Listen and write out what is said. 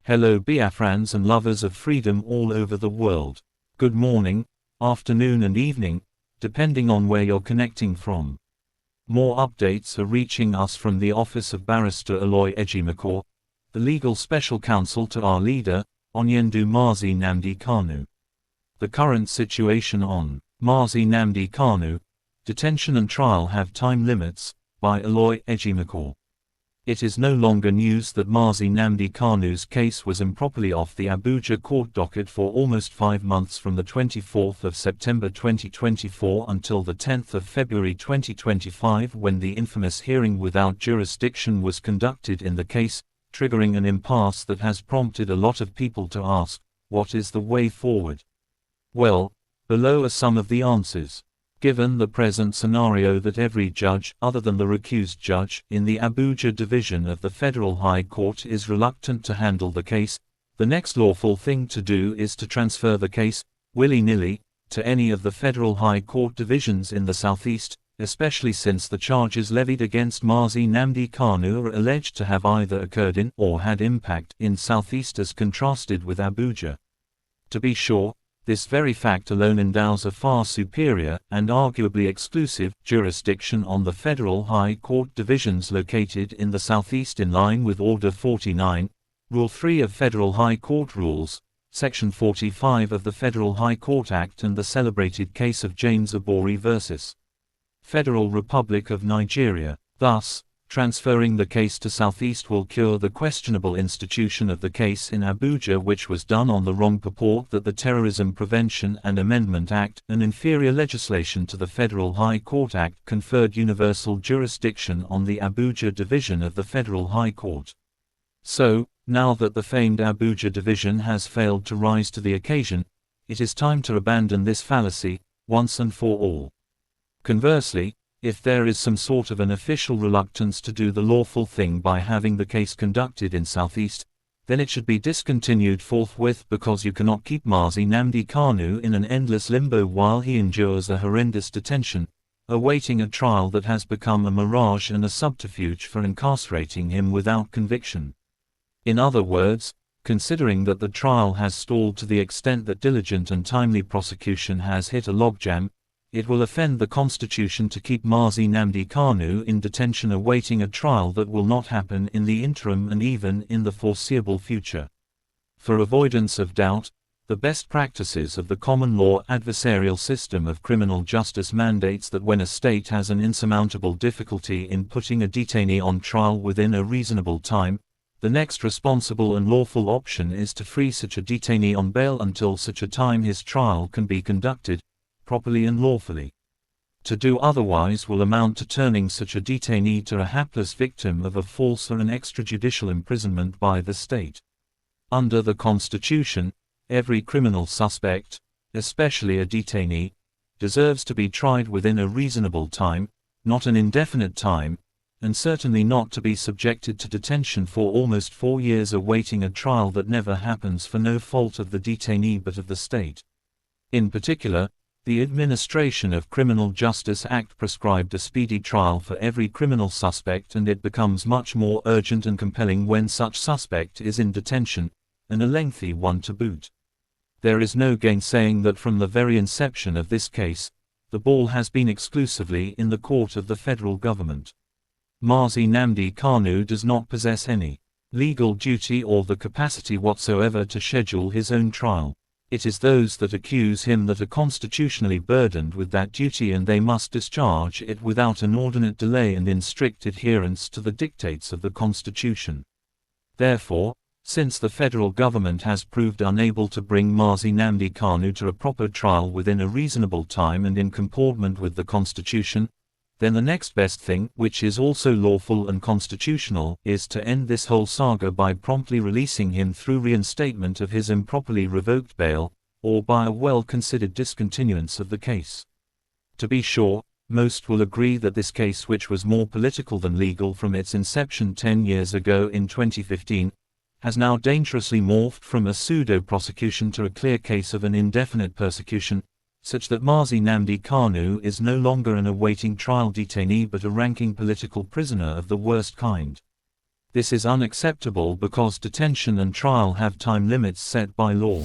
Hello Biafrans and lovers of freedom all over the world. Good morning, afternoon and evening, depending on where you're connecting from. More updates are reaching us from the office of Barrister Aloy Ejimakor, the legal special counsel to our leader, Onyendu Mazi Nnamdi Kanu. The current situation on Mazi Nnamdi Kanu, detention and trial have time limits, by Aloy Ejimakor. It is no longer news that Mazi Nnamdi Kanu's case was improperly off the Abuja court docket for almost 5 months from the 24th of September 2024 until the 10th of February 2025 when the infamous hearing without jurisdiction was conducted in the case, triggering an impasse that has prompted a lot of people to ask, what is the way forward? Well, below are some of the answers. Given the present scenario that every judge, other than the recused judge, in the Abuja division of the Federal High Court is reluctant to handle the case, the next lawful thing to do is to transfer the case, willy-nilly, to any of the Federal High Court divisions in the southeast, especially since the charges levied against Mazi Nnamdi Kanu are alleged to have either occurred in or had impact in southeast as contrasted with Abuja. To be sure, this very fact alone endows a far superior, and arguably exclusive, jurisdiction on the Federal High Court divisions located in the southeast in line with Order 49, Rule 3 of Federal High Court Rules, Section 45 of the Federal High Court Act and the celebrated case of James Abori v. Federal Republic of Nigeria. Thus, transferring the case to Southeast will cure the questionable institution of the case in Abuja, which was done on the wrong purport that the Terrorism Prevention and Amendment Act, an inferior legislation to the Federal High Court Act, conferred universal jurisdiction on the Abuja division of the Federal High Court. So, now that the famed Abuja division has failed to rise to the occasion, it is time to abandon this fallacy, once and for all. Conversely, if there is some sort of an official reluctance to do the lawful thing by having the case conducted in Southeast, then it should be discontinued forthwith, because you cannot keep Mazi Nnamdi Kanu in an endless limbo while he endures a horrendous detention, awaiting a trial that has become a mirage and a subterfuge for incarcerating him without conviction. In other words, considering that the trial has stalled to the extent that diligent and timely prosecution has hit a logjam, it will offend the Constitution to keep Mazi Nnamdi Kanu in detention awaiting a trial that will not happen in the interim and even in the foreseeable future. For avoidance of doubt, the best practices of the common law adversarial system of criminal justice mandates that when a state has an insurmountable difficulty in putting a detainee on trial within a reasonable time, the next responsible and lawful option is to free such a detainee on bail until such a time his trial can be conducted properly and lawfully. To do otherwise will amount to turning such a detainee to a hapless victim of a false or an extrajudicial imprisonment by the state. Under the Constitution, every criminal suspect, especially a detainee, deserves to be tried within a reasonable time, not an indefinite time, and certainly not to be subjected to detention for almost 4 years awaiting a trial that never happens for no fault of the detainee but of the state. In particular, the Administration of Criminal Justice Act prescribed a speedy trial for every criminal suspect, and it becomes much more urgent and compelling when such suspect is in detention, and a lengthy one to boot. There is no gainsaying that from the very inception of this case, the ball has been exclusively in the court of the federal government. Mazi Nnamdi Kanu does not possess any legal duty or the capacity whatsoever to schedule his own trial. It is those that accuse him that are constitutionally burdened with that duty, and they must discharge it without inordinate delay and in strict adherence to the dictates of the Constitution. Therefore, since the federal government has proved unable to bring Mazi Nnamdi Kanu to a proper trial within a reasonable time and in comportment with the Constitution, then the next best thing, which is also lawful and constitutional, is to end this whole saga by promptly releasing him through reinstatement of his improperly revoked bail, or by a well-considered discontinuance of the case. To be sure, most will agree that this case, which was more political than legal from its inception 10 years ago in 2015, has now dangerously morphed from a pseudo-prosecution to a clear case of an indefinite persecution, such that Mazi Nnamdi Kanu is no longer an awaiting trial detainee but a ranking political prisoner of the worst kind. This is unacceptable because detention and trial have time limits set by law.